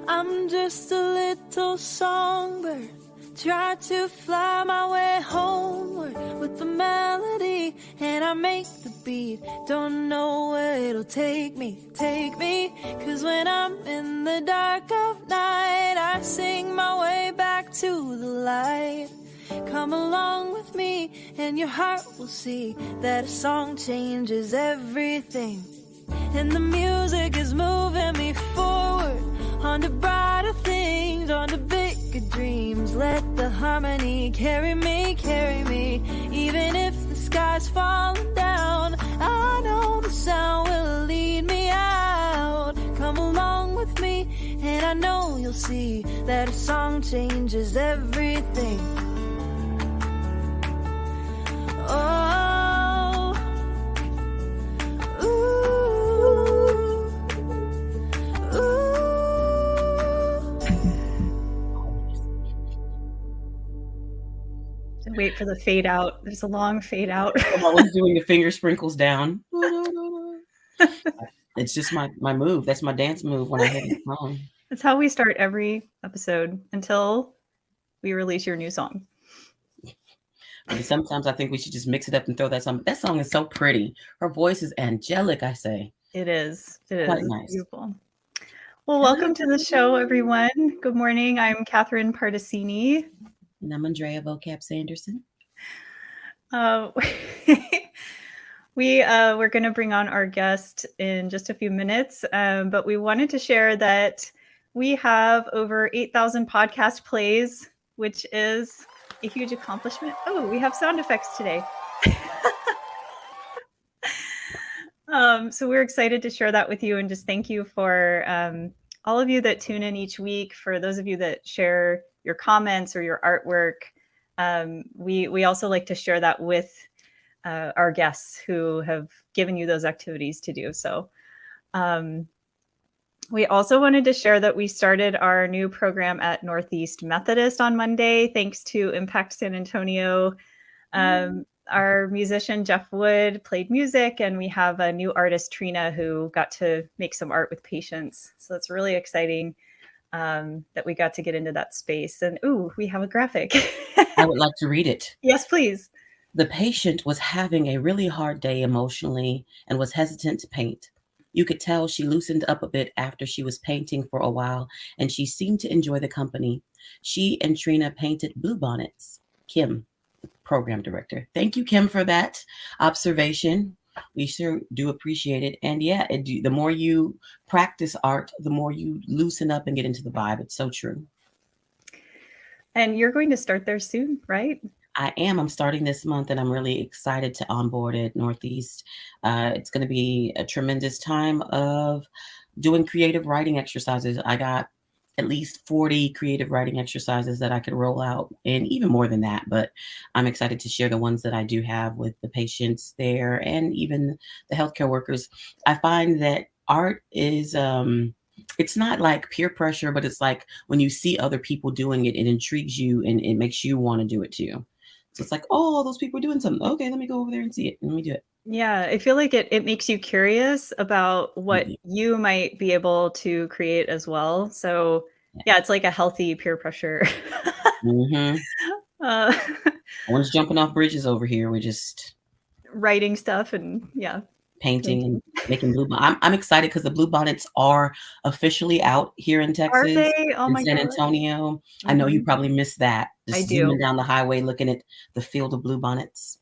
I'm just a little songbird, try to fly my way homeward with the melody, and I make the beat. Don't know where it'll take me, cause when I'm in the dark of night, I sing my way back to the light. Come along with me and your heart will see that a song changes everything. And the music is moving me forward on to brighter things, on to bigger dreams. Let the harmony carry me, even if the sky's falling down. I know the sound will lead me out. Come along with me and I know you'll see that a song changes everything. Oh, ooh, ooh. Wait for the fade out. There's a long fade out. I'm always doing the finger sprinkles down. It's just my move. That's my dance move when I hit the song. That's how we start every episode until we release your new song. But sometimes I think we should just mix it up and throw that song. That song is so pretty. Her voice is angelic, I say. It is. It is. Quite nice. Beautiful. Well, welcome to the show, everyone. Good morning. I'm Catherine Pardicini. And I'm Andrea Vocab Sanderson. We're going to bring on our guest in just a few minutes, but we wanted to share that we have over 8,000 podcast plays, which is a huge accomplishment. Oh, we have sound effects today. So we're excited to share that with you and just thank you for all of you that tune in each week, for those of you that share your comments or your artwork. We also like to share that with our guests who have given you those activities to do. So we also wanted to share that we started our new program at Northeast Methodist on Monday, thanks to Impact San Antonio. Our musician, Jeff Wood, played music, and we have a new artist, Trina, who got to make some art with patients. So it's really exciting that we got to get into that space. And we have a graphic. I would like to read it. Yes, please. The patient was having a really hard day emotionally and was hesitant to paint. You could tell she loosened up a bit after she was painting for a while, and she seemed to enjoy the company. She and Trina painted bluebonnets. Kim, the program director. Thank you, Kim, for that observation. We sure do appreciate it. And yeah, the more you practice art, the more you loosen up and get into the vibe. It's so true. And you're going to start there soon, right? I am. I'm starting this month, and I'm really excited to onboard at Northeast. It's going to be a tremendous time of doing creative writing exercises. I got at least 40 creative writing exercises that I could roll out, and even more than that. But I'm excited to share the ones that I do have with the patients there and even the healthcare workers. I find that art is it's not like peer pressure, but it's like when you see other people doing it, it intrigues you and it makes you want to do it too. So it's like, oh, those people are doing something. Okay, let me go over there and see it. Let me do it. Yeah, I feel like it makes you curious about what you might be able to create as well. So yeah, it's like a healthy peer pressure. One's jumping off bridges over here. We're just writing stuff and painting and making blue. I'm excited because the bluebonnets are officially out here in Texas. Are they? Oh, in San Antonio. I know you probably missed that. Just zooming down the highway, looking at the field of bluebonnets.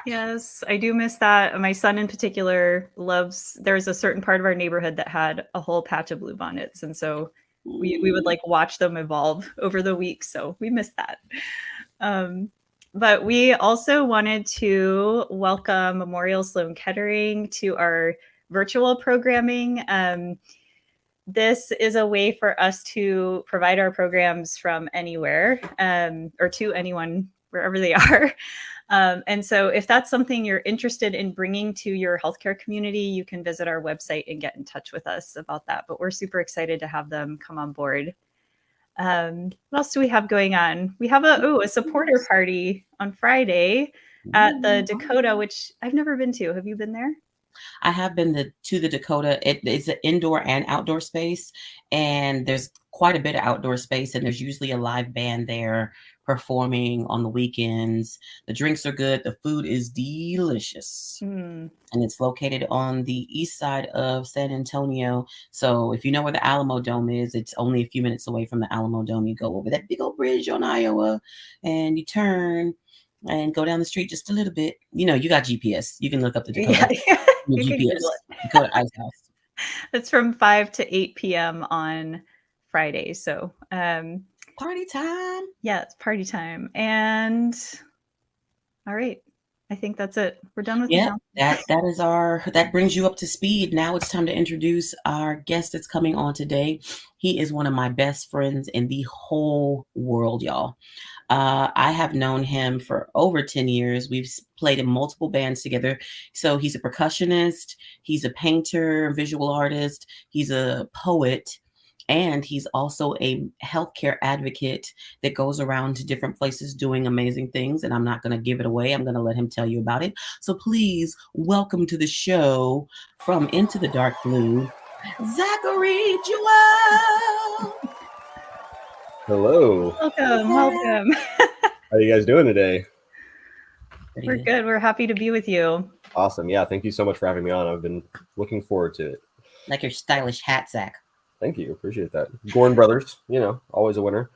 Yes, I do miss that. My son in particular there's a certain part of our neighborhood that had a whole patch of bluebonnets. And so we would like watch them evolve over the weeks. So we missed that. But we also wanted to welcome Memorial Sloan Kettering to our virtual programming. This is a way for us to provide our programs from anywhere or to anyone, wherever they are. And so if that's something you're interested in bringing to your healthcare community, you can visit our website and get in touch with us about that. But we're super excited to have them come on board. What else do we have going on? We have a supporter party on Friday at the Dakota, which I've never been to. Have you been there? I have been to the Dakota. It's an indoor and outdoor space, and there's quite a bit of outdoor space, and there's usually a live band there performing on the weekends. The drinks are good. The food is delicious. Mm. And it's located on the east side of San Antonio. So if you know where the Alamo Dome is, it's only a few minutes away from the Alamo Dome. You go over that big old bridge on Iowa and you turn and go down the street just a little bit. You know, you got GPS. You can look up the Dakota. Yeah, Your you can GPS. Google it. Dakota Ice House. It's from 5 to 8 p.m. on Friday. So, Party time. yeah, it's party time. And all right, I think that's it. We're done with Yeah, the that brings you up to speed. Now it's time to introduce our guest that's coming on today. He is one of my best friends in the whole world, y'all. I have known him for over 10 years. We've played in multiple bands together. So he's a percussionist, he's a painter, visual artist, he's a poet, and he's also a healthcare advocate that goes around to different places doing amazing things. And I'm not going to give it away. I'm going to let him tell you about it. So please welcome to the show from Into the Dark Blue, Zachary Jewell. Hello. Welcome. How are you guys doing today? We're good. We're happy to be with you. Awesome. Yeah, thank you so much for having me on. I've been looking forward to it. Like your stylish hat, Zach. Thank you. Appreciate that. Gorn Brothers, always a winner.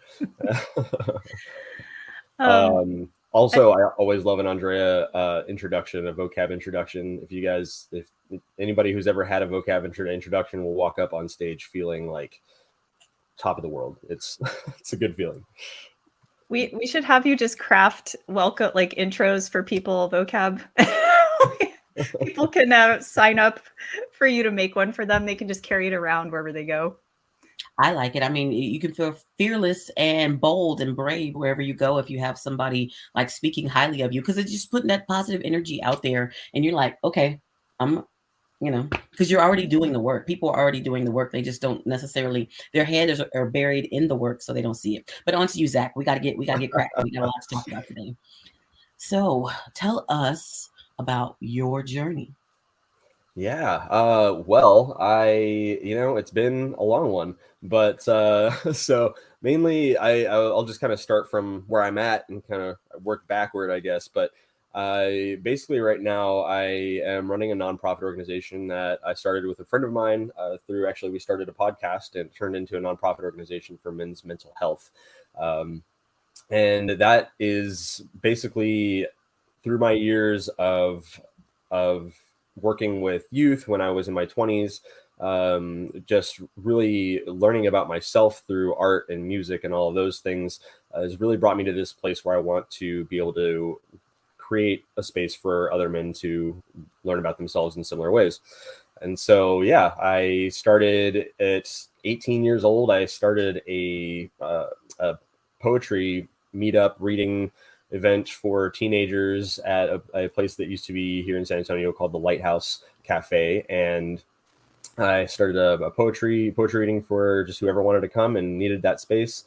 Also, I always love an Andrea introduction, a vocab introduction. If anybody who's ever had a vocab introduction will walk up on stage feeling like top of the world. It's a good feeling. We should have you just craft welcome like intros for people vocab. People can sign up for you to make one for them. They can just carry it around wherever they go. I like it. I mean, you can feel fearless and bold and brave wherever you go if you have somebody like speaking highly of you, because it's just putting that positive energy out there and you're like, okay, because you're already doing the work. People are already doing the work. They just don't necessarily, their heads are buried in the work, so they don't see it. But on to you, Zach. We gotta get cracking. We got a lot to talk about today. So tell us about your journey. Yeah. Well, it's been a long one, but so mainly I'll just kind of start from where I'm at and kind of work backward, I guess. But basically right now I am running a nonprofit organization that I started with a friend of mine we started a podcast and it turned into a nonprofit organization for men's mental health. And that is basically through my years of working with youth when I was in my 20s, just really learning about myself through art and music and all of those things has really brought me to this place where I want to be able to create a space for other men to learn about themselves in similar ways. And so, yeah, I started at 18 years old. I started a poetry meetup reading event for teenagers at a place that used to be here in San Antonio called the Lighthouse Cafe. And I started a poetry reading for just whoever wanted to come and needed that space.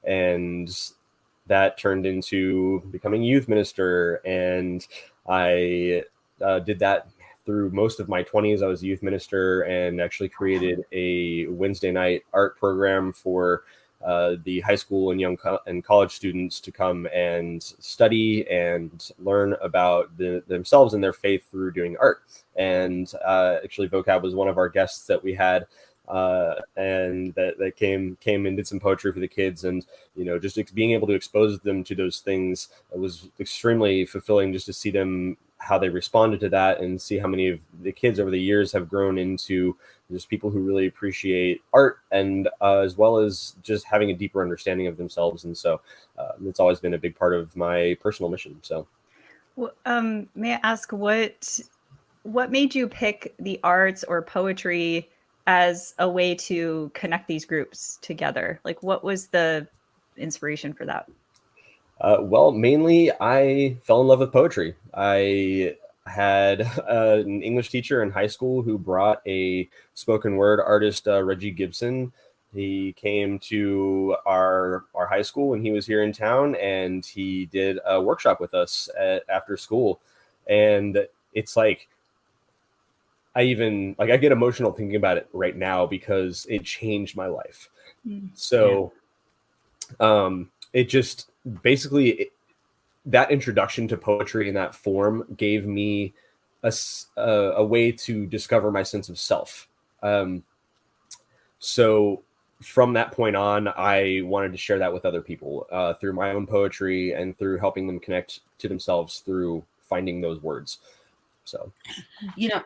And that turned into becoming youth minister. And I did that through most of my 20s. I was a youth minister and actually created a Wednesday night art program for the high school and young and college students to come and study and learn about themselves and their faith through doing art. And actually, Vocab was one of our guests that we had, and that came and did some poetry for the kids. And just being able to expose them to those things was extremely fulfilling, just to see them, how they responded to that, and see how many of the kids over the years have grown into just people who really appreciate art, and as well as just having a deeper understanding of themselves. And so it's always been a big part of my personal mission. So may I ask what made you pick the arts or poetry as a way to connect these groups together? Like, what was the inspiration for that? Well, mainly I fell in love with poetry. I had an English teacher in high school who brought a spoken word artist, Reggie Gibson. He came to our high school when he was here in town, and he did a workshop with us after school. And it's like, I even like I get emotional thinking about it right now because it changed my life. So it just basically that introduction to poetry in that form gave me a way to discover my sense of self. So from that point on, I wanted to share that with other people through my own poetry and through helping them connect to themselves through finding those words. So,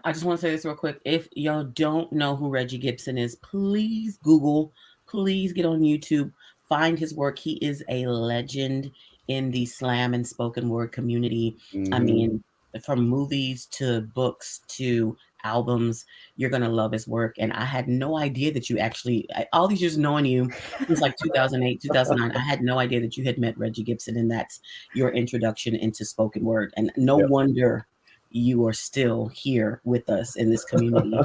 I just want to say this real quick. If y'all don't know who Reggie Gibson is, please Google, please get on YouTube, find his work. He is a legend in the slam and spoken word community. I mean, from movies to books to albums, you're going to love his work. And I had no idea that you actually, all these years knowing you, it was like 2008, 2009. I had no idea that you had met Reggie Gibson, and that's your introduction into spoken word. And no wonder you are still here with us in this community.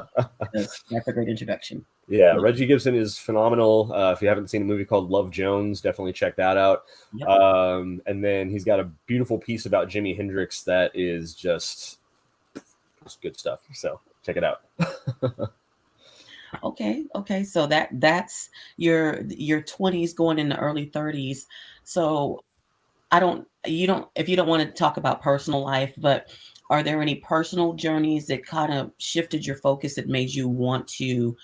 That's a great introduction. Yeah, Reggie Gibson is phenomenal. If you haven't seen a movie called Love Jones, definitely check that out. Yep. And then he's got a beautiful piece about Jimi Hendrix that is just good stuff. So check it out. Okay. So that's your 20s going into early 30s. So if you don't want to talk about personal life, but are there any personal journeys that kind of shifted your focus that made you want to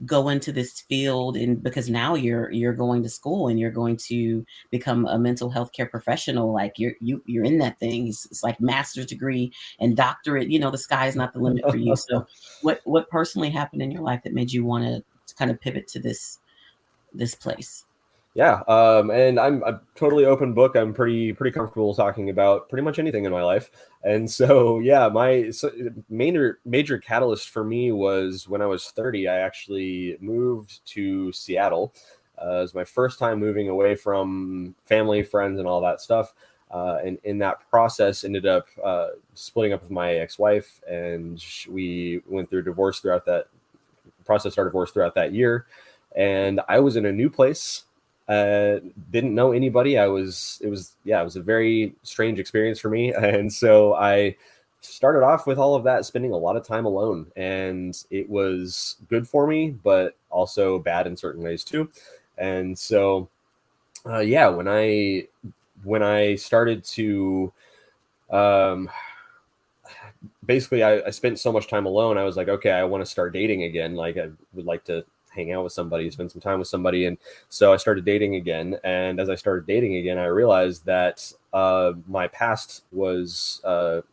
go into this field? And because now you're going to school and you're going to become a mental health care professional, like you're in that thing. It's like master's degree and doctorate. The sky is not the limit for you. So what personally happened in your life that made you want to kind of pivot to this place? Yeah, and I'm a totally open book. I'm pretty comfortable talking about pretty much anything in my life. And so, yeah, my major catalyst for me was when I was 30. I actually moved to Seattle. It was my first time moving away from family, friends, and all that stuff. And in that process, ended up splitting up with my ex-wife, and we went through divorce throughout that process. Our divorce throughout that year, and I was in a new place. Didn't know anybody. It was a very strange experience for me. And so I started off with all of that, spending a lot of time alone, and it was good for me, but also bad in certain ways too. And so, when I started to, basically I spent so much time alone. I was like, okay, I want to start dating again. Like I would like to hang out with somebody, spend some time with somebody. And so I started dating again. And as I started dating again, I realized that my past was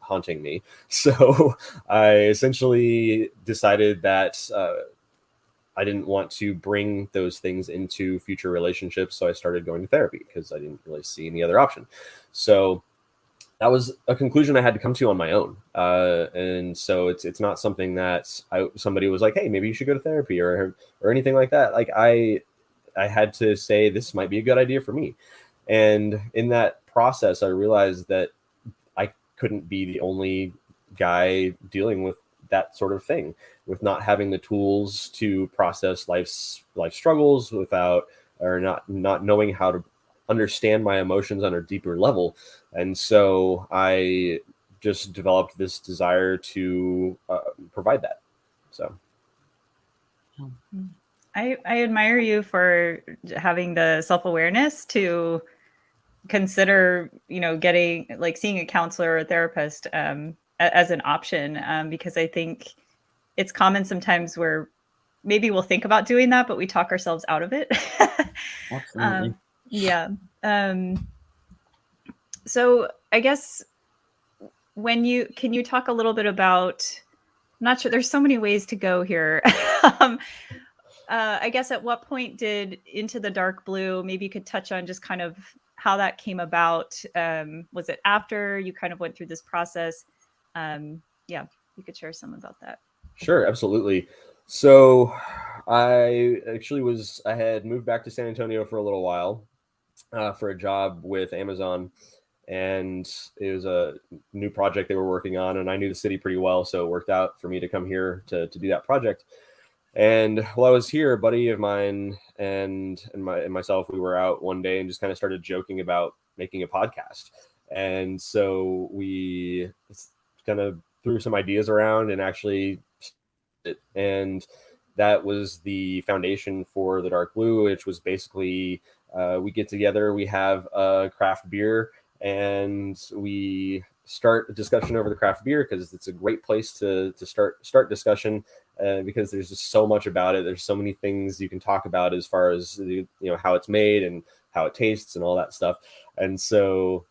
haunting me. So I essentially decided that I didn't want to bring those things into future relationships. So I started going to therapy because I didn't really see any other option. So that was a conclusion I had to come to on my own. And so it's not something that somebody was like, hey, maybe you should go to therapy or anything like that. Like I had to say, this might be a good idea for me. And in that process, I realized that I couldn't be the only guy dealing with that sort of thing, with not having the tools to process life struggles not knowing how to understand my emotions on a deeper level. And so I just developed this desire to provide that. So I admire you for having the self-awareness to consider, seeing a counselor or a therapist as an option, because I think it's common sometimes where maybe we'll think about doing that, but we talk ourselves out of it. Absolutely. Yeah. So I guess can you talk a little bit about, I'm not sure, there's so many ways to go here. I guess at what point did Into the Dark Blue, maybe you could touch on just kind of how that came about. Was it after you kind of went through this process? You could share some about that. Sure, absolutely. So I had moved back to San Antonio for a little while for a job with Amazon, and it was a new project they were working on, and I knew the city pretty well, so it worked out for me to come here to do that project. And while I was here, a buddy of mine and myself, we were out one day and just kind of started joking about making a podcast. And so we kind of threw some ideas around and actually, and that was the foundation for the Dark Blue, which was basically we get together, we have a craft beer, and we start a discussion over the craft beer because it's a great place to start discussion, because there's just so much about it. There's so many things you can talk about as far as how it's made and how it tastes and all that stuff. And so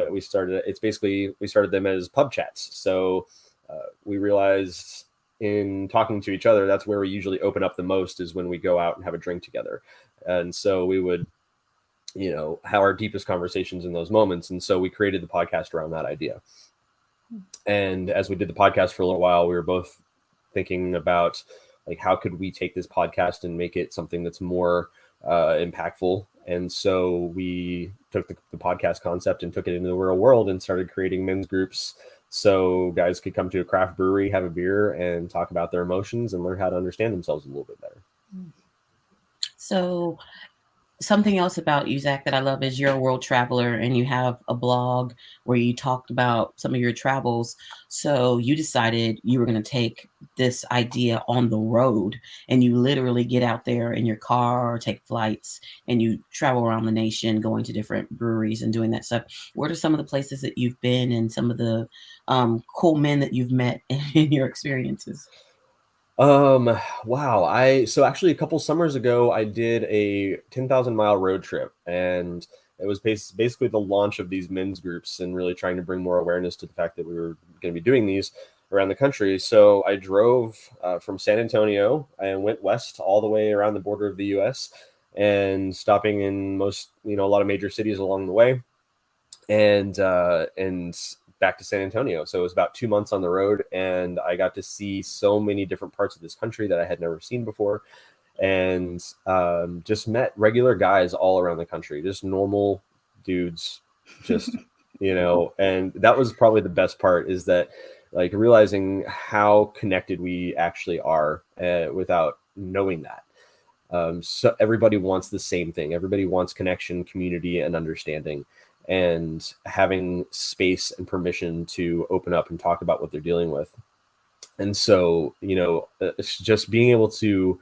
we started them as pub chats. So we realized in talking to each other, that's where we usually open up the most, is when we go out and have a drink together. And so we would have our deepest conversations in those moments. And so we created the podcast around that idea. And as we did the podcast for a little while, we were both thinking about like, how could we take this podcast and make it something that's more impactful? And so we took the podcast concept and took it into the real world and started creating men's groups, so guys could come to a craft brewery, have a beer, and talk about their emotions and learn how to understand themselves a little bit better. So something else about you, Zach, that I love is you're a world traveler and you have a blog where you talked about some of your travels. So you decided you were going to take this idea on the road, and you literally get out there in your car or take flights and you travel around the nation, going to different breweries and doing that stuff. What are some of the places that you've been and some of the cool men that you've met in your experiences? Wow. So actually a couple summers ago, I did a 10,000 mile road trip, and it was basically the launch of these men's groups and really trying to bring more awareness to the fact that we were going to be doing these around the country. So I drove from San Antonio and went west all the way around the border of the US, and stopping in a lot of major cities along the way, and back to San Antonio. So it was about 2 months on the road, and I got to see so many different parts of this country that I had never seen before, and just met regular guys all around the country, just normal dudes, just and that was probably the best part, is that like realizing how connected we actually are without knowing that. So everybody wants the same thing. Everybody wants connection, community, and understanding, and having space and permission to open up and talk about what they're dealing with. And so, it's just being able to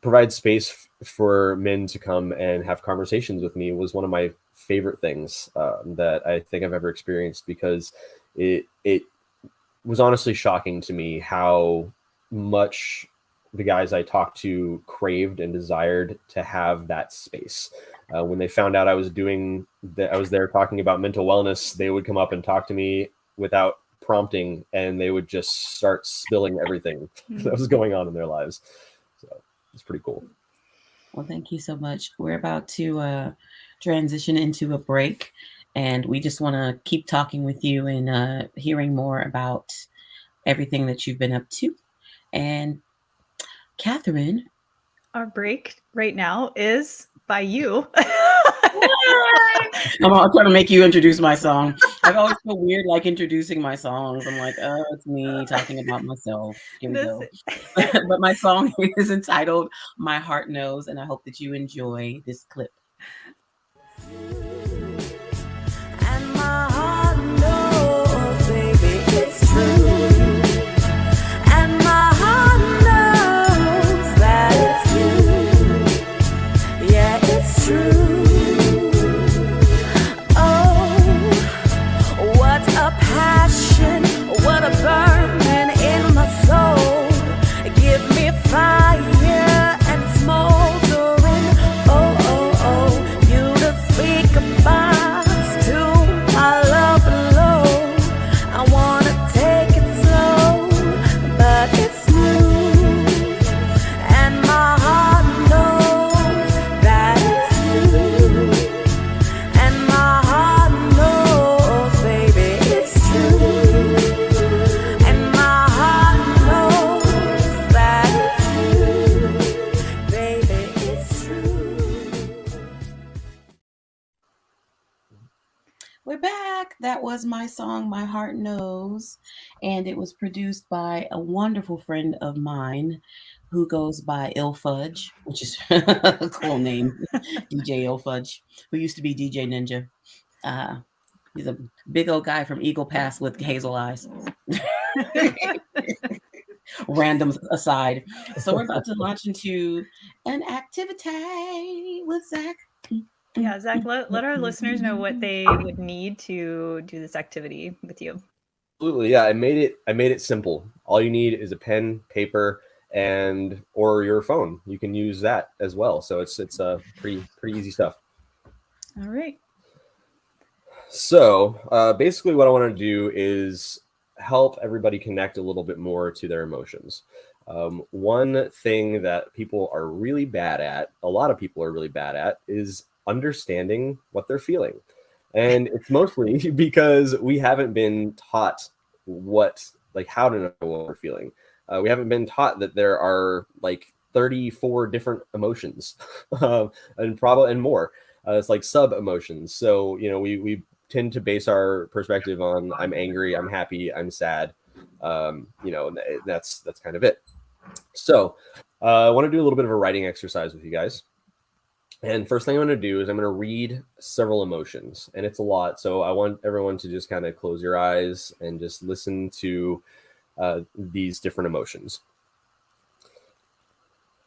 provide space for men to come and have conversations with me was one of my favorite things that I think I've ever experienced, because it was honestly shocking to me how much the guys I talked to craved and desired to have that space. When they found out I was there talking about mental wellness, they would come up and talk to me without prompting, and they would just start spilling everything that was going on in their lives. So it's pretty cool. Well, thank you so much. We're about to transition into a break, and we just want to keep talking with you and hearing more about everything that you've been up to. And Catherine, our break right now is by you. I'm trying to make you introduce my song. I've always feel weird like introducing my songs. I'm like, oh, it's me talking about myself. Here we go. But my song is entitled My Heart Knows, and I hope that you enjoy this clip. And my heart knows, baby, it's true. And my heart knows that it's you. Yeah, it's true. What a burning in my soul. Give me fire and smoldering. Oh, oh, oh. You to speak about to my love below. I wanna take it slow, but it's new. And my heart knows that it's you. And my heart knows, baby, it's true. We're back. That was my song, My Heart Knows, and it was produced by a wonderful friend of mine who goes by Il Fudge, which is a cool name, DJ Il Fudge, who used to be DJ Ninja. He's a big old guy from Eagle Pass with hazel eyes. Random aside. So we're about to launch into an activity with Zach. Yeah, Zach, let our listeners know what they would need to do this activity with you. Absolutely, yeah. I made it simple. All you need is a pen, paper, and or your phone. You can use that as well. So it's pretty easy stuff. All right. So basically, what I want to do is help everybody connect a little bit more to their emotions. One thing that people are really bad at, a lot of people are really bad at, is understanding what they're feeling. And it's mostly because we haven't been taught how to know what we're feeling. We haven't been taught that there are like 34 different emotions and more. It's like sub emotions. So, we tend to base our perspective on I'm angry, I'm happy, I'm sad. That's kind of it. So I want to do a little bit of a writing exercise with you guys. And first thing I'm going to do is I'm going to read several emotions, and it's a lot. So I want everyone to just kind of close your eyes and just listen to these different emotions.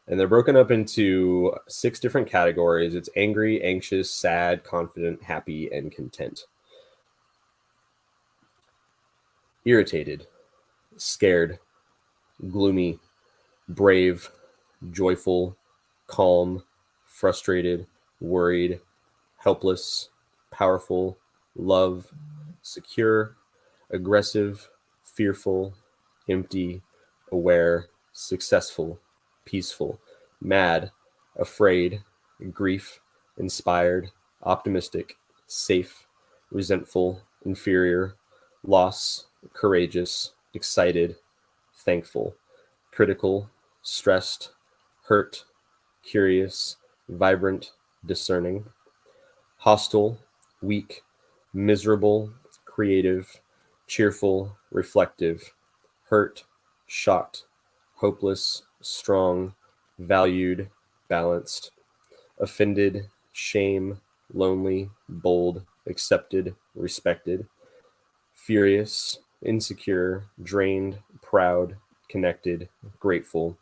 And they're broken up into 6 different categories. It's angry, anxious, sad, confident, happy, and content. Irritated, scared, gloomy, brave, joyful, calm, frustrated, worried, helpless, powerful, love, secure, aggressive, fearful, empty, aware, successful, peaceful, mad, afraid, grief, inspired, optimistic, safe, resentful, inferior, loss, courageous, excited, thankful, critical, stressed, hurt, curious, vibrant, discerning, hostile, weak, miserable, creative, cheerful, reflective, hurt, shocked, hopeless, strong, valued, balanced, offended, shame, lonely, bold, accepted, respected, furious, insecure, drained, proud, connected, grateful,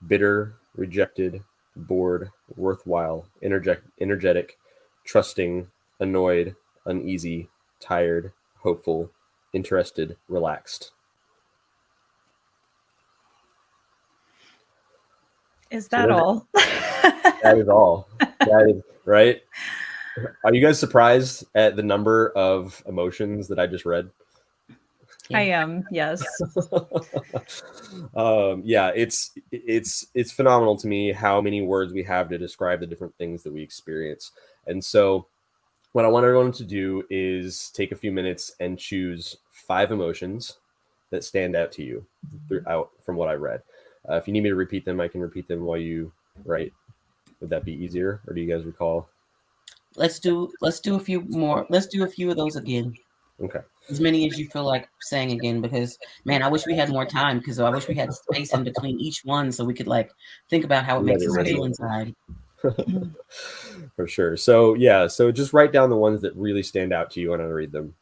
bitter, rejected, bored, worthwhile, energetic, trusting, annoyed, uneasy, tired, hopeful, interested, relaxed. Is that all? That is all. That is right. Are you guys surprised at the number of emotions that I just read? I am, yes. Yeah, it's phenomenal to me how many words we have to describe the different things that we experience. And so what I want everyone to do is take a few minutes and choose 5 emotions that stand out to you throughout from what I read. If you need me to repeat them, I can repeat them while you write. Would that be easier, or do you guys recall? Let's do a few more. Let's do a few of those again. Okay. As many as you feel like saying again, because man, I wish we had more time, because I wish we had space in between each one so we could like think about how it makes us feel inside. For sure. So yeah, so just write down the ones that really stand out to you and I'll read them.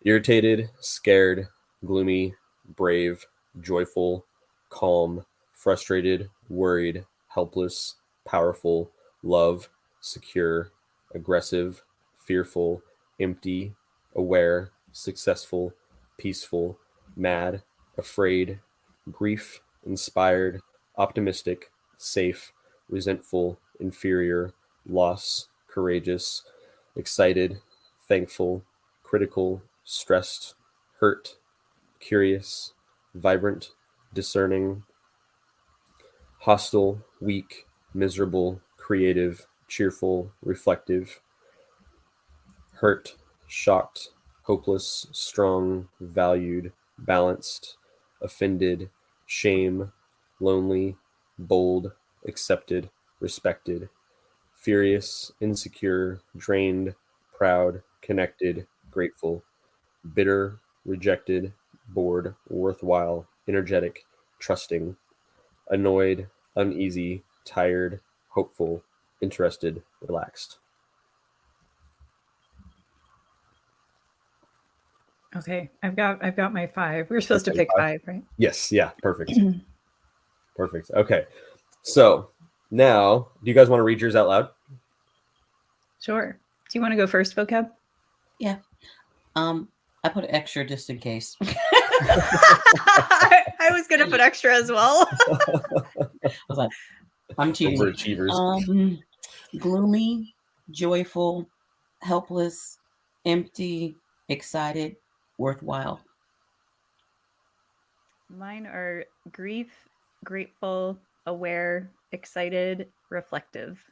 Irritated, scared, gloomy, brave, joyful, calm, frustrated, worried, helpless, powerful, love, secure, aggressive, fearful, empty, aware, successful, peaceful, mad, afraid, grief, inspired, optimistic, safe, resentful, inferior, loss, courageous, excited, thankful, critical, stressed, hurt, curious, vibrant, discerning, hostile, weak, miserable, creative, cheerful, reflective, hurt, shocked, hopeless, strong, valued, balanced, offended, shame, lonely, bold, accepted, respected, furious, insecure, drained, proud, connected, grateful, bitter, rejected, bored, worthwhile, energetic, trusting, annoyed, uneasy, tired, hopeful, interested, relaxed. Okay, I've got my 5. We were supposed to pick 5, right? Yes. Yeah. Perfect. Perfect. Okay. So now, do you guys want to read yours out loud? Sure. Do you want to go first, vocab? Yeah. I put extra just in case. I was gonna put extra as well. I was like, I'm cheating. Overachievers. Gloomy, joyful, helpless, empty, excited, worthwhile. Mine are grief, grateful, aware, excited, reflective.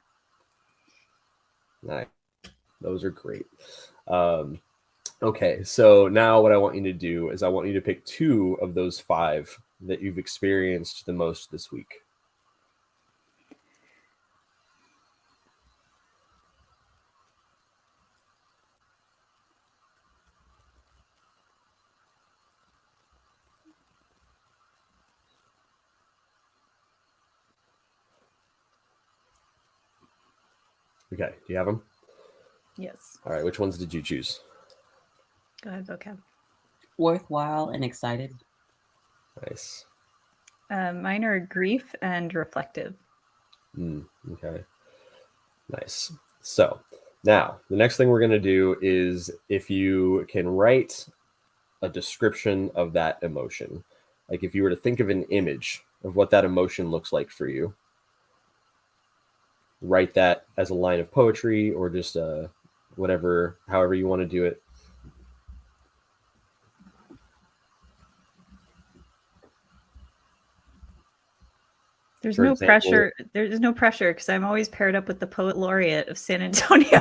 Nice. Those are great. Okay, so now what I want you to do is I want you to pick 2 of those 5 that you've experienced the most this week. Okay, do you have them? Yes. All right, which ones did you choose? Go ahead, vocab. Worthwhile and excited. Nice. Mine are grief and reflective. Okay. Nice. So now the next thing we're going to do is if you can write a description of that emotion, like if you were to think of an image of what that emotion looks like for you, write that as a line of poetry or just whatever, however you want to do it. There's For no example- pressure. There's no pressure because I'm always paired up with the poet laureate of San Antonio.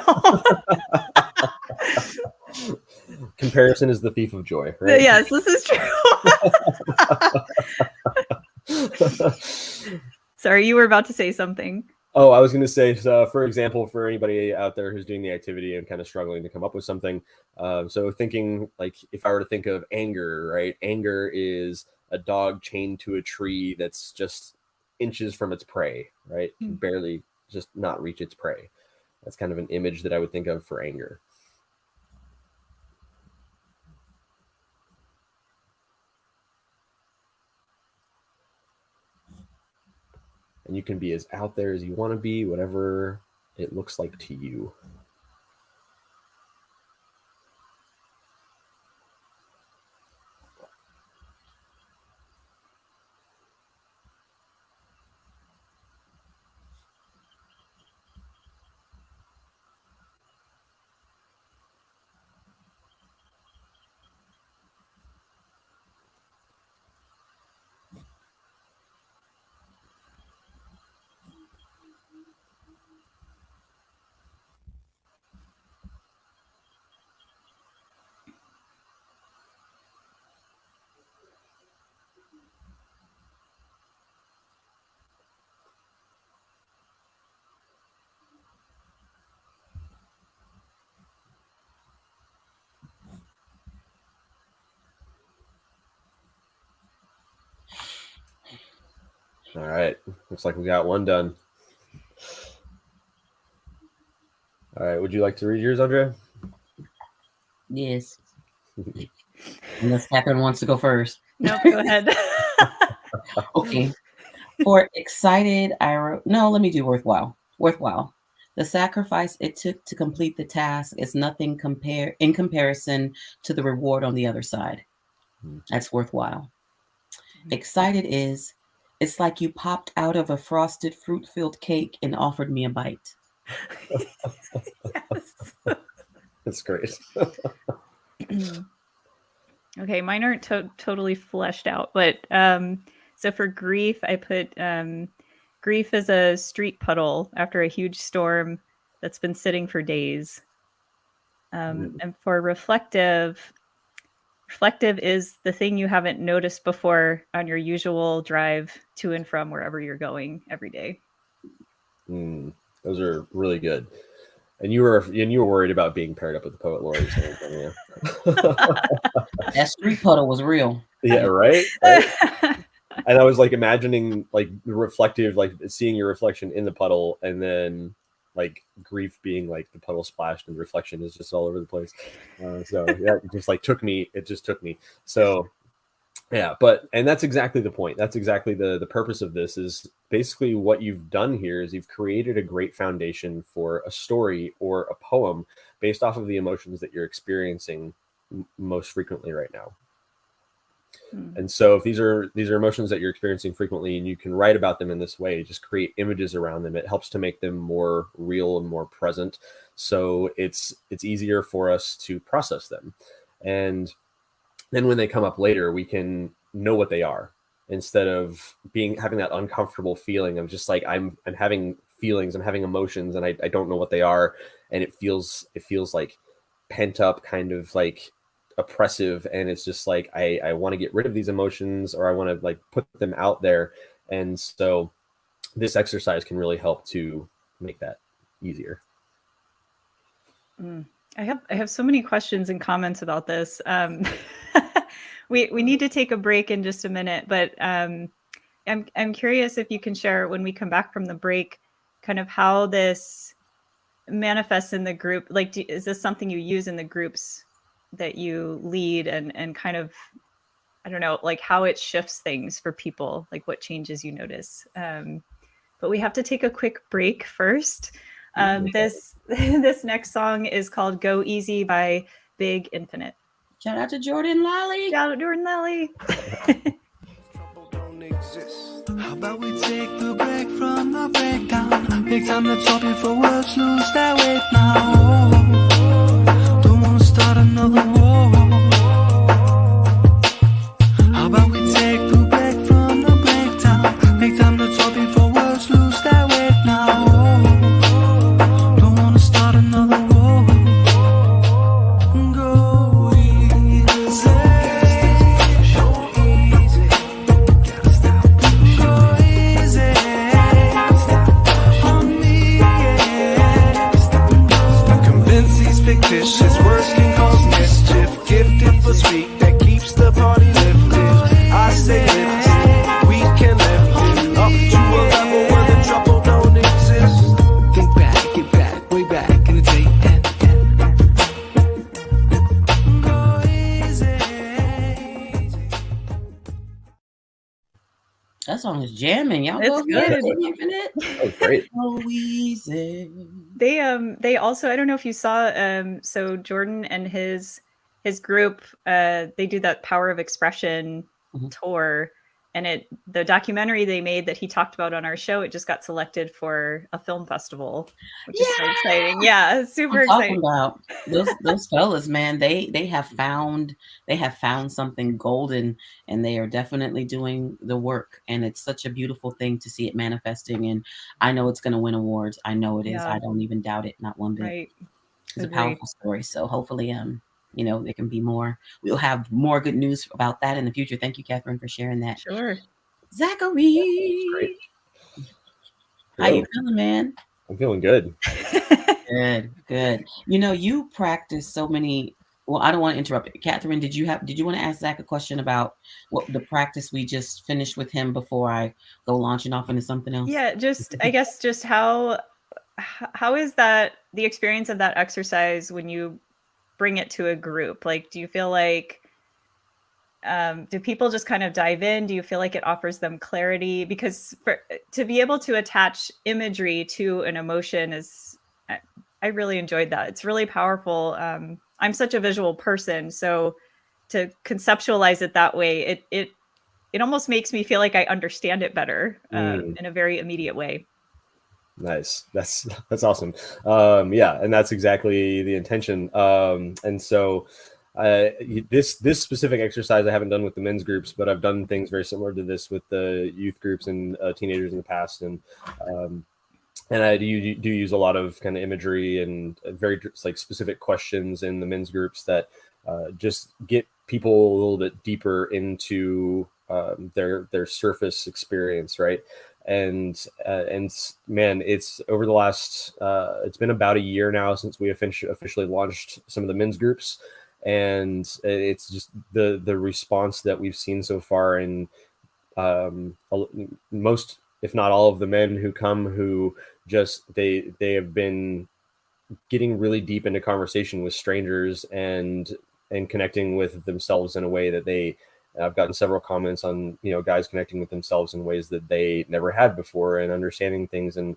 Comparison is the thief of joy, right? Yes, this is true. Sorry, you were about to say something. Oh, I was going to say, for example, for anybody out there who's doing the activity and kind of struggling to come up with something. So thinking like if I were to think of anger, right? Anger is a dog chained to a tree that's just inches from its prey, right? Can barely just not reach its prey. That's kind of an image that I would think of for anger. And you can be as out there as you want to be, whatever it looks like to you. All right. Looks like we got one done. All right. Would you like to read yours, Andrea? Yes. Unless Catherine wants to go first. No, go ahead. Okay. For excited, I wrote, no, let me do worthwhile. Worthwhile. The sacrifice it took to complete the task is nothing in comparison to the reward on the other side. That's worthwhile. Excited is, it's like you popped out of a frosted fruit-filled cake and offered me a bite. Yes. That's great. Okay, mine aren't totally fleshed out, but so for grief, I put grief is a street puddle after a huge storm that's been sitting for days. And for reflective is the thing you haven't noticed before on your usual drive to and from wherever you're going every day. Those are really good. And you were worried about being paired up with the poet laureate. Yeah. That street puddle was real. Yeah, right? And I was like imagining like the reflective, like seeing your reflection in the puddle and then like grief being like the puddle splashed and the reflection is just all over the place. So yeah, it just like took me. So yeah, and that's exactly the point. That's exactly the purpose of this. Is basically what you've done here is you've created a great foundation for a story or a poem based off of the emotions that you're experiencing most frequently right now. And so if these are emotions that you're experiencing frequently and you can write about them in this way, just create images around them, it helps to make them more real and more present. So it's easier for us to process them. And then when they come up later, we can know what they are instead of having that uncomfortable feeling of just like I'm having feelings, I'm having emotions, and I don't know what they are, and it feels like pent up, kind of like oppressive, and it's just like I want to get rid of these emotions, or I want to like put them out there. And so this exercise can really help to make that easier. I have so many questions and comments about this. We need to take a break in just a minute, but I'm curious if you can share when we come back from the break, kind of how this manifests in the group. Like, is this something you use in the groups that you lead, and kind of, I don't know, like how it shifts things for people, like what changes you notice. But we have to take a quick break first. This next song is called "Go Easy" by Big Infinite. Shout out to Jordan Lally. Shout out Jordan Lally. Trouble don't exist. How about we take the break from the breakdown? Make time to talk before words lose their weight now. Don't wanna start another war. How about we take the break from the breakdown? Make time to talk before words lose their weight now. Don't wanna start another war. Go easy. Go easy on me, yeah. Convince these fictitious words can cause mischief. Gifted for speak that keeps the party lifted. I say lifted, we can lift it up to a level where the trouble don't exist. Think back, get back, way back in the day. Go easy. That song is jamming. Y'all It's go ahead. good. Big Infinite. Oh, great. Go easy. They also, I don't know if you saw, so Jordan and his group, they do that Power of Expression tour, and the documentary they made that he talked about on our show, it just got selected for a film festival, which is so exciting. Yeah, it's super I'm talking exciting. about those fellas, man. They have found something golden, and they are definitely doing the work. And it's such a beautiful thing to see it manifesting. And I know it's going to win awards. I know it is. Yeah. I don't even doubt it, not one bit. Right. It's a Agreed. powerful story. So hopefully, there can be more. We'll have more good news about that in the future. Thank you, Catherine, for sharing that. Sure. Zachary, Great. how you feeling, man? I'm feeling good. Good. You practice so many. Well, I don't want to interrupt. Catherine, did you want to ask Zach a question about what the practice we just finished with him before I go launching off into something else? Yeah, I guess how is that the experience of that exercise when you bring it to a group? Like, do you feel like do people just kind of dive in? Do you feel like it offers them clarity? Because to be able to attach imagery to an emotion I really enjoyed that. It's really powerful. I'm such a visual person, so to conceptualize it that way, it almost makes me feel like I understand it better in a very immediate way. Nice. That's awesome. Yeah, and that's exactly the intention. And so this specific exercise I haven't done with the men's groups, but I've done things very similar to this with the youth groups and teenagers in the past. And I do use a lot of kind of imagery and very like specific questions in the men's groups that just get people a little bit deeper into their surface experience, right? And man, it's over the last it's been about a year now since we officially launched some of the men's groups, and it's just the response that we've seen so far. And most, if not all, of the men who come who just they have been getting really deep into conversation with strangers and connecting with themselves in a way that I've gotten several comments on, guys connecting with themselves in ways that they never had before, and understanding things and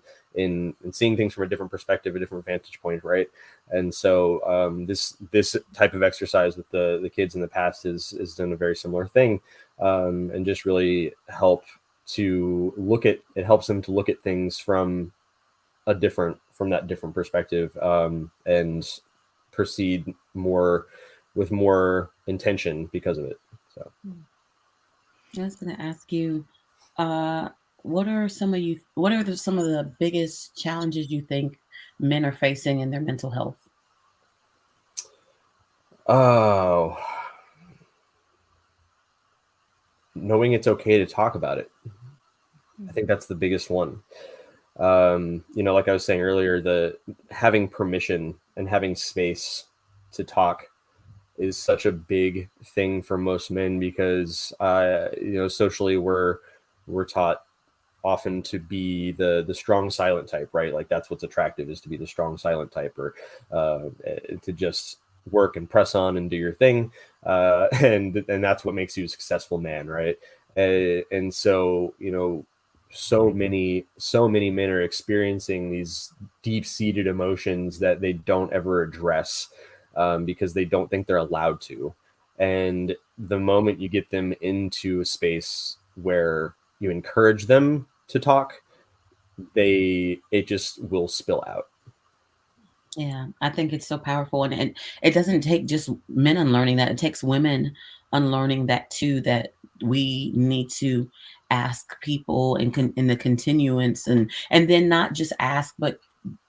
seeing things from a different perspective, a different vantage point. Right. And so this type of exercise with the kids in the past has done a very similar thing, and just really helps them to look at things from that different perspective, and proceed with more intention because of it. So I was going to ask you, what are some of the biggest challenges you think men are facing in their mental health? Oh, knowing it's okay to talk about it. I think that's the biggest one. Like I was saying earlier, the having permission and having space to talk is such a big thing for most men, because socially we're taught often to be the strong silent type, right? Like that's what's attractive, is to be the strong silent type, or to just work and press on and do your thing, and that's what makes you a successful man, right? And so so many men are experiencing these deep-seated emotions that they don't ever address, because they don't think they're allowed to. And the moment you get them into a space where you encourage them to talk, it just will spill out. Yeah, I think it's so powerful, and it doesn't take just men unlearning that. It takes women unlearning that too, that we need to ask people in the continuance, and then not just ask, but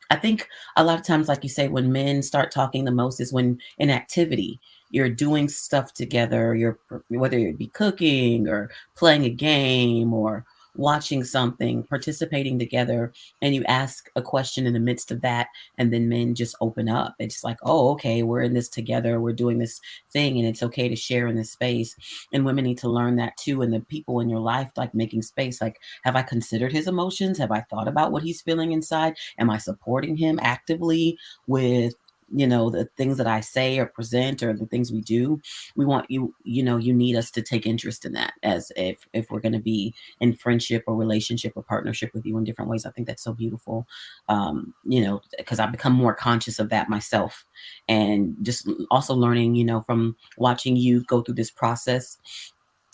I think a lot of times, like you say, when men start talking the most is when in activity, you're doing stuff together, whether it be cooking or playing a game or watching something, participating together, and you ask a question in the midst of that, and then men just open up. It's like, oh, okay, we're in this together, we're doing this thing, and it's okay to share in this space. And women need to learn that too. And the people in your life, like making space, like, have I considered his emotions? Have I thought about what he's feeling inside? Am I supporting him actively with the things that I say or present, or the things we do? We want you need us to take interest in that, as if we're going to be in friendship or relationship or partnership with you in different ways. I think that's so beautiful, because I've become more conscious of that myself, and just also learning, from watching you go through this process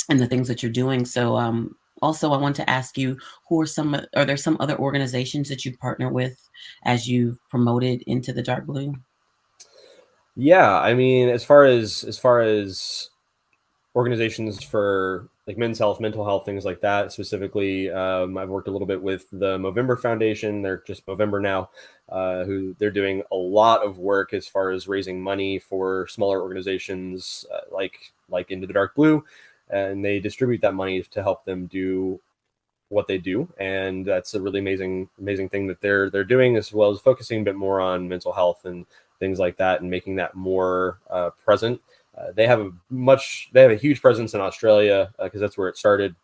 and the things that you're doing. So also, I want to ask you, are there some other organizations that you partner with as you've promoted into the dark blue? Yeah, I mean, as far as organizations for like men's health, mental health, things like that, specifically, I've worked a little bit with the Movember Foundation. They're just Movember now, who they're doing a lot of work as far as raising money for smaller organizations, like Into the Dark Blue, and they distribute that money to help them do what they do. And that's a really amazing thing that they're doing, as well as focusing a bit more on mental health and things like that, and making that more present. They have a huge presence in Australia, because that's where it started.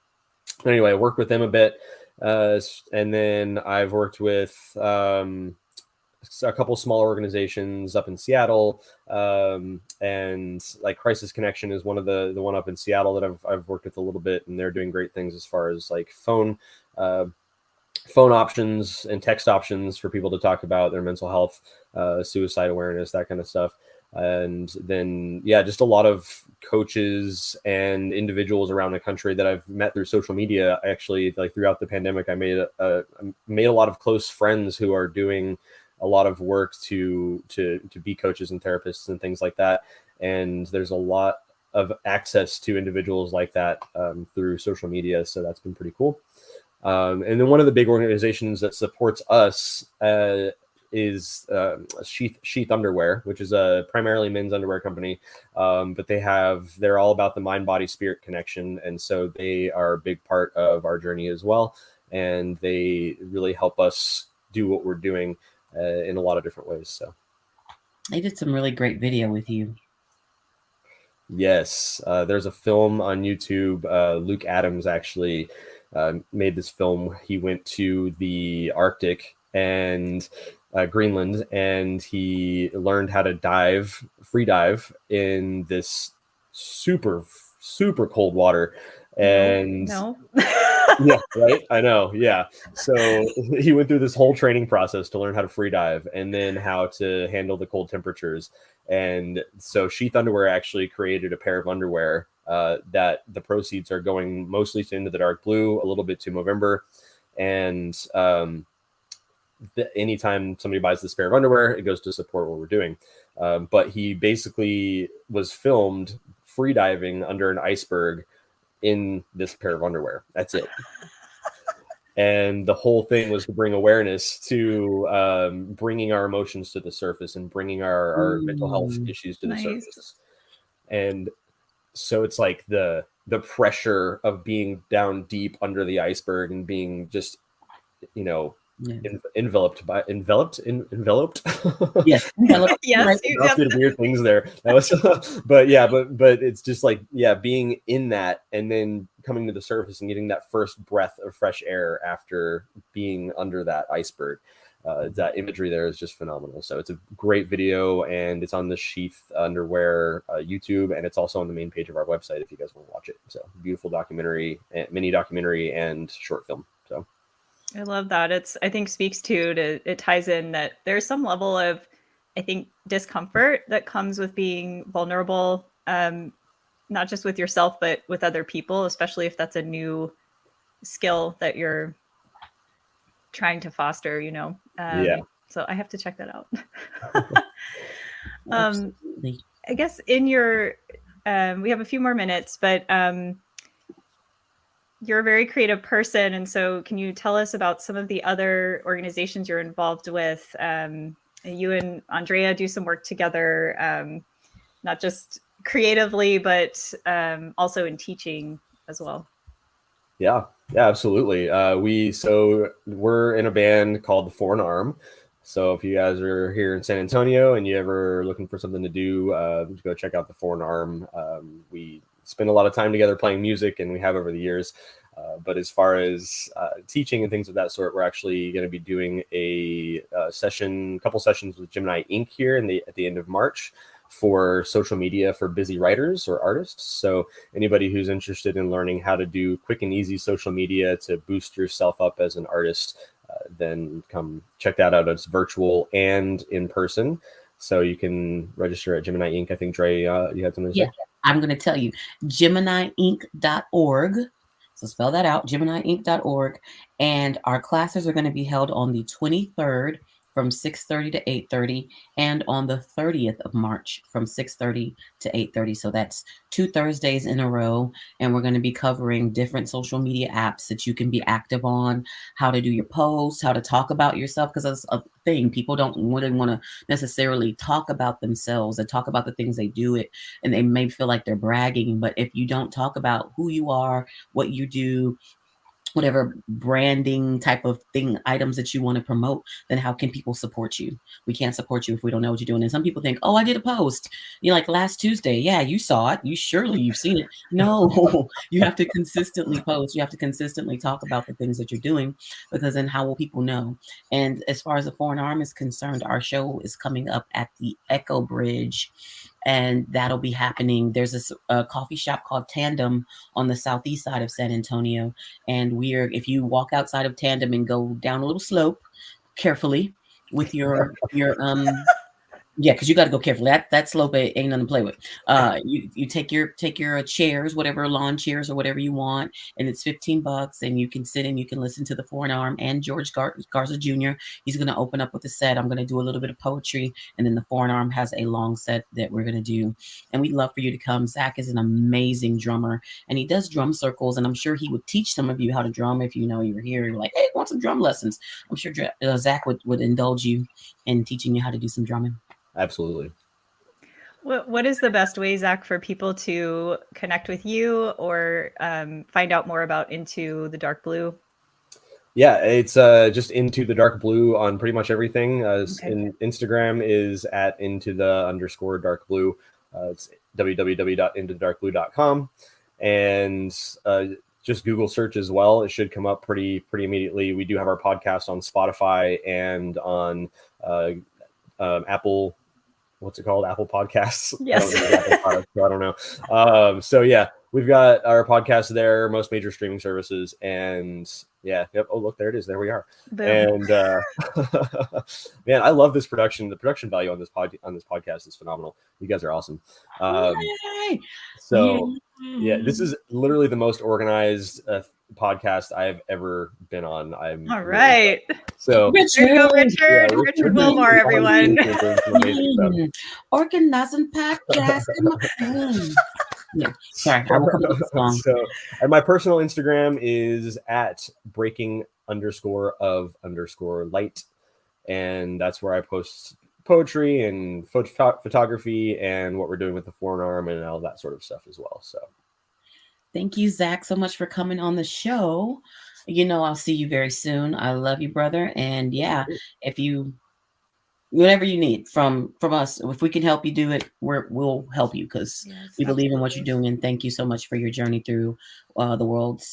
Anyway, I worked with them a bit, and then I've worked with a couple smaller organizations up in Seattle, and like Crisis Connection is one of the one up in Seattle that I've worked with a little bit, and they're doing great things as far as like phone options and text options for people to talk about their mental health, suicide awareness, that kind of stuff. And then, just a lot of coaches and individuals around the country that I've met through social media. Actually, like throughout the pandemic, I made a lot of close friends who are doing a lot of work to be coaches and therapists and things like that. And there's a lot of access to individuals like that through social media. So that's been pretty cool. And then one of the big organizations that supports us is Sheath Underwear, which is a primarily men's underwear company. But they're all about the mind, body, spirit connection. And so they are a big part of our journey as well. And they really help us do what we're doing in a lot of different ways. So they did some really great video with you. Yes. There's a film on YouTube. Luke Adams actually made this film. He went to the Arctic and Greenland, and he learned how to free dive in this super cold water. And no. yeah, right. I know. Yeah. So he went through this whole training process to learn how to free dive and then how to handle the cold temperatures. And so Sheath Underwear actually created a pair of underwear that the proceeds are going mostly to Into the Dark Blue, a little bit to Movember. And anytime somebody buys this pair of underwear, it goes to support what we're doing. But he basically was filmed free diving under an iceberg in this pair of underwear. That's it. And the whole thing was to bring awareness to bringing our emotions to the surface and bringing our mental health issues to the surface. And so it's like the pressure of being down deep under the iceberg and being just, enveloped. Yes, enveloped. Yes, did weird things there. That was, but it's just like, being in that and then coming to the surface and getting that first breath of fresh air after being under that iceberg. That imagery there is just phenomenal. So it's a great video, and it's on the Sheath Underwear YouTube, and it's also on the main page of our website if you guys want to watch it. So beautiful documentary, mini documentary, and short film. So I love that. I think speaks to it ties in that there's some level of, I think, discomfort that comes with being vulnerable, not just with yourself, but with other people, especially if that's a new skill that you're trying to foster, So I have to check that out. I guess in your, we have a few more minutes, but you're a very creative person. And so can you tell us about some of the other organizations you're involved with? You and Andrea do some work together, not just creatively, but also in teaching as well. Yeah, absolutely. We're in a band called The Foreign Arm. So if you guys are here in San Antonio and you ever looking for something to do, go check out The Foreign Arm. We spend a lot of time together playing music, and we have over the years. But as far as teaching and things of that sort, we're actually going to be doing a couple sessions with Gemini Inc. here at the end of March for social media for busy writers or artists. So anybody who's interested in learning how to do quick and easy social media to boost yourself up as an artist, then come check that out. It's virtual and in person. So you can register at Gemini Inc. I think, Dre, you had something to say? Yeah, I'm going to tell you. GeminiInc.org. So spell that out, GeminiInc.org. And our classes are going to be held on the 23rd from 6:30 to 8:30, and on the 30th of March from 6:30 to 8:30. So that's 2 Thursdays in a row. And we're going to be covering different social media apps that you can be active on, how to do your posts, how to talk about yourself, because that's a thing. People don't really want to necessarily talk about themselves and talk about the things they do, and they may feel like they're bragging. But if you don't talk about who you are, what you do, whatever branding type of thing, items that you want to promote, then how can people support you? We can't support you if we don't know what you're doing. And some people think, oh, I did a post, like last Tuesday. Yeah, you saw it. You've seen it. No, you have to consistently post. You have to consistently talk about the things that you're doing, because then how will people know? And as far as the Foreign Arm is concerned, our show is coming up at the Echo Bridge, and that'll be happening. There's a coffee shop called Tandem on the southeast side of San Antonio. And if you walk outside of Tandem and go down a little slope carefully with your because you got to go carefully. That slope ain't nothing to play with. You take your chairs, whatever lawn chairs or whatever you want, and it's $15, and you can sit and you can listen to the Foreign Arm and George Garza Jr. He's going to open up with a set. I'm going to do a little bit of poetry, and then the Foreign Arm has a long set that we're going to do. And we'd love for you to come. Zach is an amazing drummer, and he does drum circles, and I'm sure he would teach some of you how to drum if you know you're here. You're like, hey, I want some drum lessons. I'm sure Zach would indulge you in teaching you how to do some drumming. Absolutely. What is the best way, Zach, for people to connect with you or find out more about Into the Dark Blue? Yeah, it's just Into the Dark Blue on pretty much everything. Okay. Instagram is at @into_dark blue. It's www.intothedarkblue.com. And just Google search as well. It should come up pretty immediately. We do have our podcast on Spotify and on Apple. What's it called? Apple Podcasts. Yes. I don't know. So yeah, we've got our podcast there, most major streaming services, and yeah. Yep. Oh, look, there it is. There we are. Boom. And man, I love this production. The production value on this podcast is phenomenal. You guys are awesome. So yeah, this is literally the most organized podcast I've ever been on. I'm all right. So Richard. Richard Wilmore, everyone. Organizing podcast. Yeah, sorry. I will come up with a song. So, and my personal Instagram is at breaking_of_light, and that's where I post poetry and photography and what we're doing with the forearm and all that sort of stuff as well. So thank you, Zach, so much for coming on the show. I'll see you very soon. I love you, brother. And yeah, if you, whatever you need from us, if we can help you do it, we'll help you, because we believe in what you're doing. And thank you so much for your journey through the world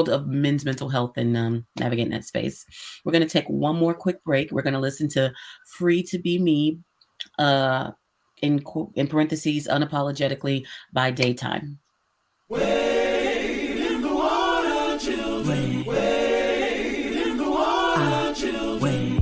of men's mental health and navigating that space. We're going to take one more quick break. We're going to listen to Free to Be Me, in parentheses, unapologetically, by Daytime. Wade in the water, children. Wade in the water, children.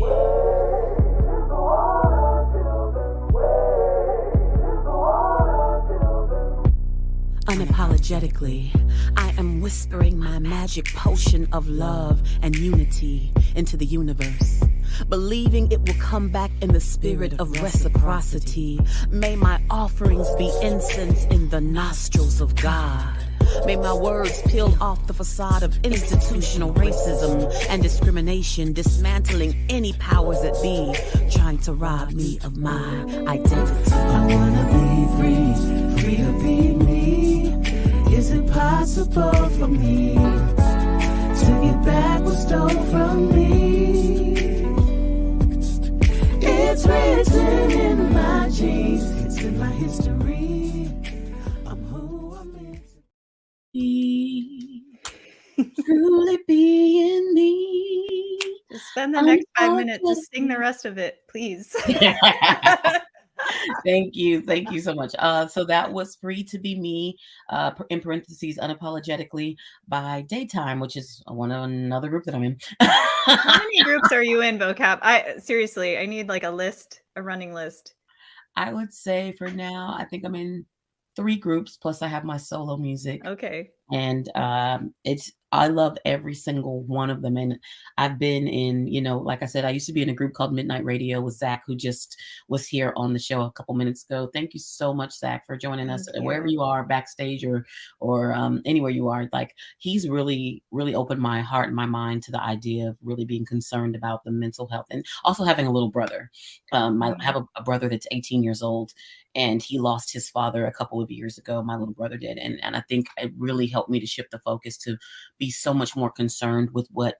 Unapologetically, I am whispering my magic potion of love and unity into the universe, believing it will come back in the spirit of reciprocity. May my offerings be incense in the nostrils of God. May my words peel off the facade of institutional racism and discrimination, dismantling any powers that be trying to rob me of my identity. I wanna be free to be me. Is it possible for me to get back what's stolen from me? It's written in my genes, it's in my history. I'm who I'm meant to be. Truly being me. Just spend the next 5 minutes, just sing the rest of it, please. Thank you so much. So that was Free to Be Me, in parentheses, unapologetically, by Daytime, which is another group that I'm in. How many groups are you in, vocab? I need like a running list. I would say for now, I think I'm in 3 groups, plus I have my solo music. Okay. And I love every single one of them. And I've been in, like I said, I used to be in a group called Midnight Radio with Zach, who just was here on the show a couple minutes ago. Thank you so much, Zach, for joining us. Wherever you are, backstage or anywhere you are. Like, he's really, really opened my heart and my mind to the idea of really being concerned about the mental health, and also having a little brother. I have a brother that's 18 years old, and he lost his father a couple of years ago. My little brother did. And I think it really helped me to shift the focus to be so much more concerned with what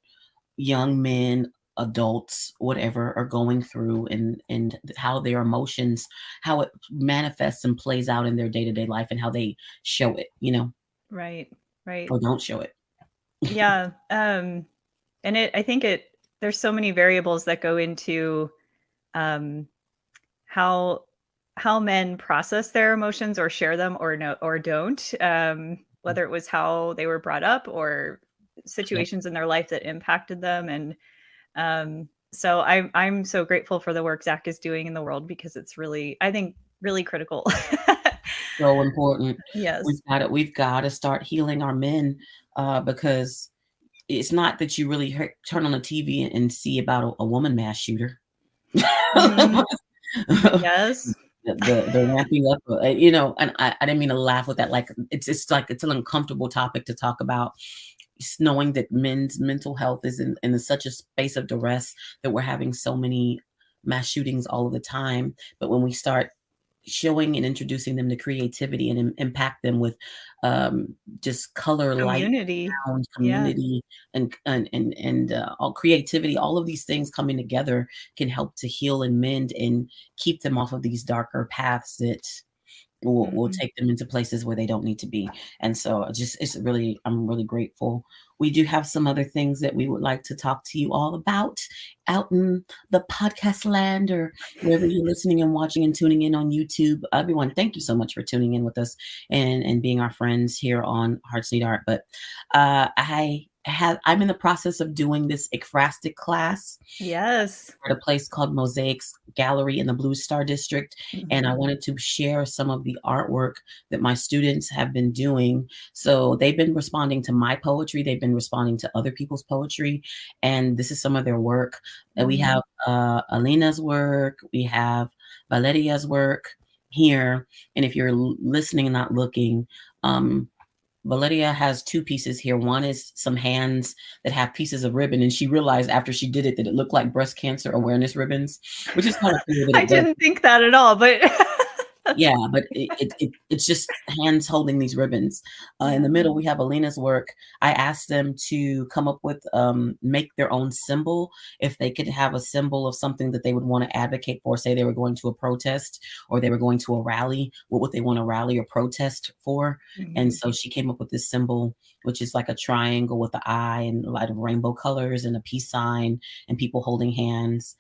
young men, adults, whatever, are going through, and how their emotions, how it manifests and plays out in their day-to-day life, and how they show it, Right. Or don't show it. Yeah. And I think there's so many variables that go into how men process their emotions, or share them, or don't. Whether it was how they were brought up, or situations in their life that impacted them. And so I'm so grateful for the work Zach is doing in the world, because it's really, I think, really critical. So important. Yes. We've got to start healing our men, because it's not that you really turn on the TV and see about a woman mass shooter. Mm-hmm. Yes. The ramping up, and I didn't mean to laugh with that. Like, it's like, it's an uncomfortable topic to talk about, knowing that men's mental health is in such a space of duress, that we're having so many mass shootings all of the time. But when we start showing and introducing them to creativity and impact them with just color, community, light, sound, community, and all creativity, all of these things coming together can help to heal and mend and keep them off of these darker paths that will take them into places where they don't need to be. And so I'm really grateful. We do have some other things that we would like to talk to you all about out in the podcast land, or wherever you're listening and watching and tuning in on YouTube. Everyone, thank you so much for tuning in with us and being our friends here on Hearts Need Art. But I'm in the process of doing this ekphrastic class. Yes. At a place called Mosaics Gallery in the Blue Star District. And I wanted to share some of the artwork that my students have been doing. So they've been responding to my poetry. They've been responding to other people's poetry. And this is some of their work. We have Alina's work. We have Valeria's work here. And if you're listening and not looking, Valeria has two pieces here. One is some hands that have pieces of ribbon, and she realized after she did it that it looked like breast cancer awareness ribbons, which is kind of cool. I didn't think that at all, but yeah, but it's just hands holding these ribbons. In the middle, we have Alina's work. I asked them to come up with, make their own symbol. If they could have a symbol of something that they would want to advocate for, say they were going to a protest or they were going to a rally, what would they want to rally or protest for? And so she came up with this symbol, which is like a triangle with the eye and a lot of rainbow colors and a peace sign and people holding hands,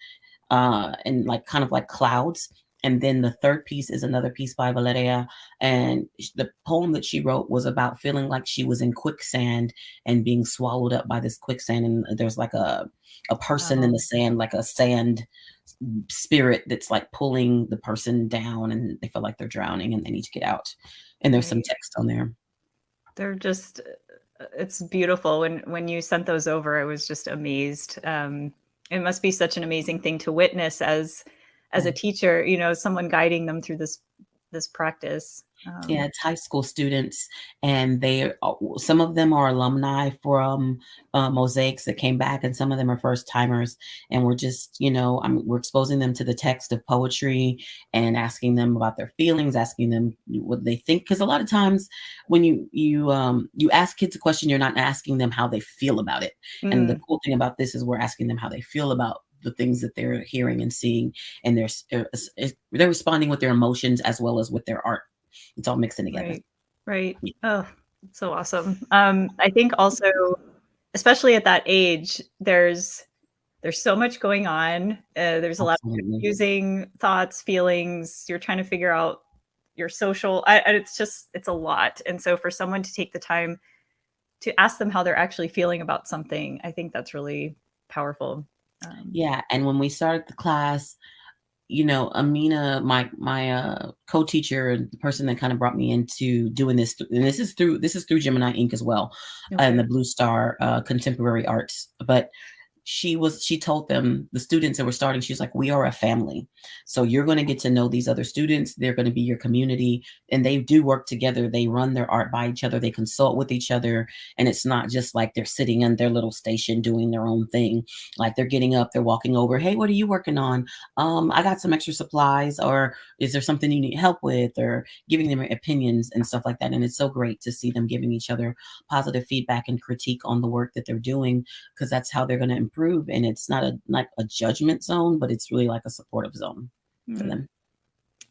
and like kind of like clouds. And then the third piece is another piece by Valeria. And the poem that she wrote was about feeling like she was in quicksand and being swallowed up by this quicksand. And there's like a person in the sand, like a sand spirit that's like pulling the person down, and they feel like they're drowning and they need to get out. And there's some text on there. They're just, it's beautiful. When you sent those over, I was just amazed. It must be such an amazing thing to witness as a teacher, you know, someone guiding them through this practice. Yeah, it's high school students, and some of them are alumni from Mosaics that came back, and some of them are first timers. And we're just, you know, we're exposing them to the text of poetry and asking them about their feelings, asking them what they think. Because a lot of times when you ask kids a question, you're not asking them how they feel about it. And the cool thing about this is we're asking them how they feel about the things that they're hearing and seeing, and they're responding with their emotions as well as with their art. It's all mixing together. Right. Oh, it's so awesome. I think also, especially at that age, there's so much going on. There's a lot of confusing thoughts, feelings. You're trying to figure out your social. It's a lot. And so for someone to take the time to ask them how they're actually feeling about something, I think that's really powerful. Yeah, and when we started the class, you know, Amina, my co-teacher, and the person that kind of brought me into doing this, and this is through Gemini Inc. as well, and the Blue Star Contemporary Arts. But she told them, the students that were starting, she's like, we are a family. So you're going to get to know these other students. They're going to be your community, and they do work together. They run their art by each other. They consult with each other. And it's not just like they're sitting in their little station doing their own thing. Like they're getting up, they're walking over. Hey, what are you working on? I got some extra supplies, or is there something you need help with, or giving them opinions and stuff like that. And it's so great to see them giving each other positive feedback and critique on the work that they're doing, because that's how they're going to improve. And it's not a judgment zone, but it's really like a supportive zone for them.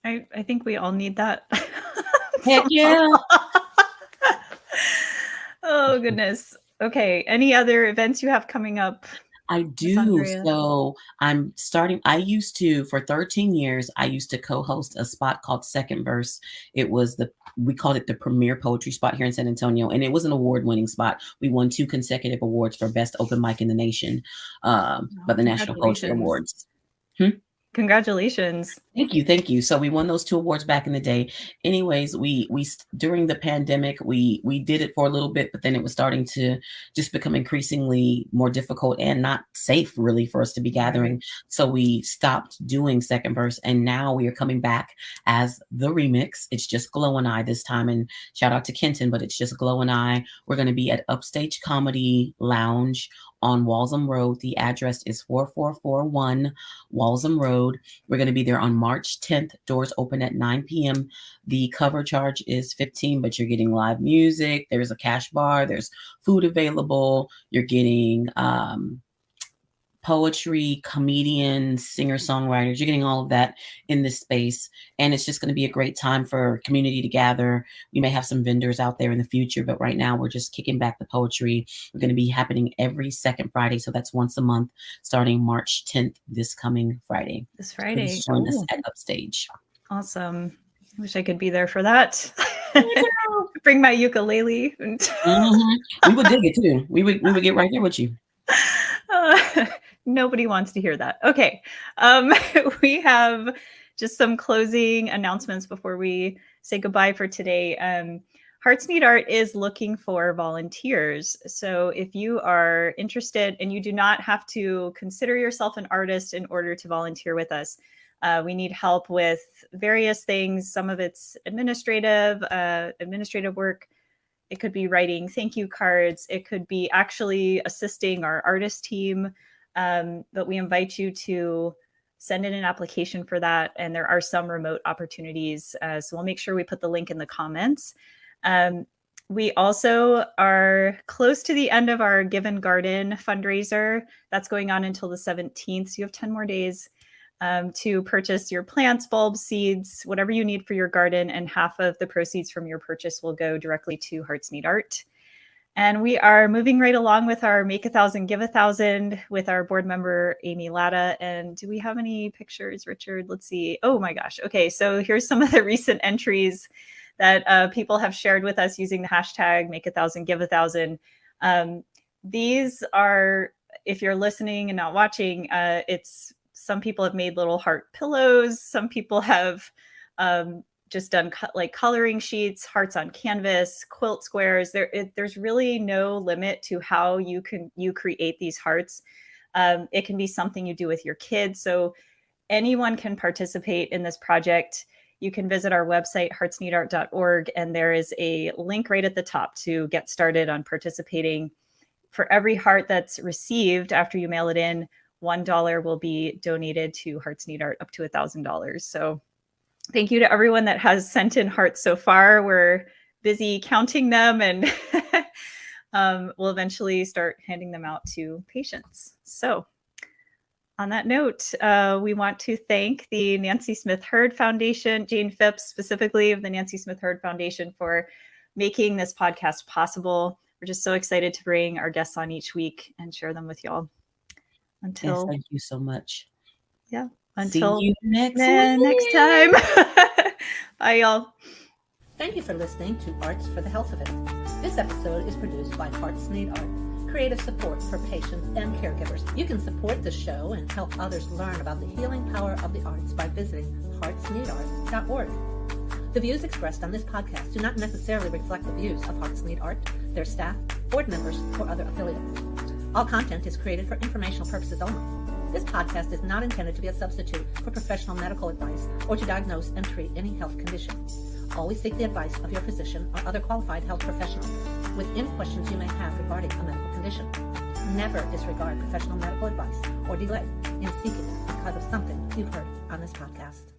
I think we all need that. Heck yeah. Oh goodness. Okay. Any other events you have coming up? I do. So for 13 years, I used to co-host a spot called Second Verse. We called it the premier poetry spot here in San Antonio. And it was an award-winning spot. We won 2 consecutive awards for best open mic in the nation, by the National Poetry Awards. Congratulations. Thank you. So we won those 2 awards back in the day. Anyways, we during the pandemic, we did it for a little bit, but then it was starting to just become increasingly more difficult and not safe really for us to be gathering. So we stopped doing Second Verse, and now we are coming back as the remix. It's just Glow and I this time, and shout out to Kenton, but it's just Glow and I. We're going to be at Upstage Comedy Lounge on Walsham Road. The address is 4441 Walsham Road. We're going to be there on March 10th. Doors open at 9 p.m. The cover charge is $15, but you're getting live music. There's a cash bar. There's food available. You're getting poetry, comedians, singer-songwriters. You're getting all of that in this space. And it's just going to be a great time for community to gather. We may have some vendors out there in the future, but right now we're just kicking back the poetry. We're going to be happening every second Friday. So that's once a month, starting March 10th, this coming Friday. This Friday. Please join us at Upstage. Awesome. I wish I could be there for that. Bring my ukulele. We would dig it too. We would get right there with you. Nobody wants to hear that. Okay. We have just some closing announcements before we say goodbye for today. Hearts Need Art is looking for volunteers. So if you are interested, and you do not have to consider yourself an artist in order to volunteer with us, we need help with various things. Some of it's administrative work. It could be writing thank you cards. It could be actually assisting our artist team. But we invite you to send in an application for that. And there are some remote opportunities. So we'll make sure we put the link in the comments. We also are close to the end of our Give and Garden fundraiser. That's going on until the 17th. So you have 10 more days to purchase your plants, bulbs, seeds, whatever you need for your garden. And half of the proceeds from your purchase will go directly to Hearts Need Art. And we are moving right along with our Make 1,000, Give 1,000 with our board member, Amy Latta. And do we have any pictures, Richard? Let's see. Oh my gosh. Okay, so here's some of the recent entries that people have shared with us using the hashtag Make 1,000, Give 1,000. These are, if you're listening and not watching, some people have made little heart pillows. Some people have just done coloring sheets, hearts on canvas, quilt squares. There's really no limit to how you create these hearts. It can be something you do with your kids. So anyone can participate in this project. You can visit our website, heartsneedart.org, and there is a link right at the top to get started on participating. For every heart that's received after you mail it in, $1 will be donated to Hearts Need Art, up to $1,000. So thank you to everyone that has sent in hearts so far. We're busy counting them, and we'll eventually start handing them out to patients. So on that note, we want to thank the Nancy Smith Hurd Foundation, Jane Phipps specifically of the Nancy Smith Hurd Foundation, for making this podcast possible. We're just so excited to bring our guests on each week and share them with y'all. Yes, thank you so much. Yeah. Until see you next time. Bye, y'all. Thank you for listening to Arts for the Health of It. This episode is produced by Hearts Need Art, creative support for patients and caregivers. You can support the show and help others learn about the healing power of the arts by visiting heartsneedart.org. The views expressed on this podcast do not necessarily reflect the views of Hearts Need Art, their staff, board members, or other affiliates. All content is created for informational purposes only. This podcast is not intended to be a substitute for professional medical advice or to diagnose and treat any health condition. Always seek the advice of your physician or other qualified health professional with any questions you may have regarding a medical condition. Never disregard professional medical advice or delay in seeking it because of something you've heard on this podcast.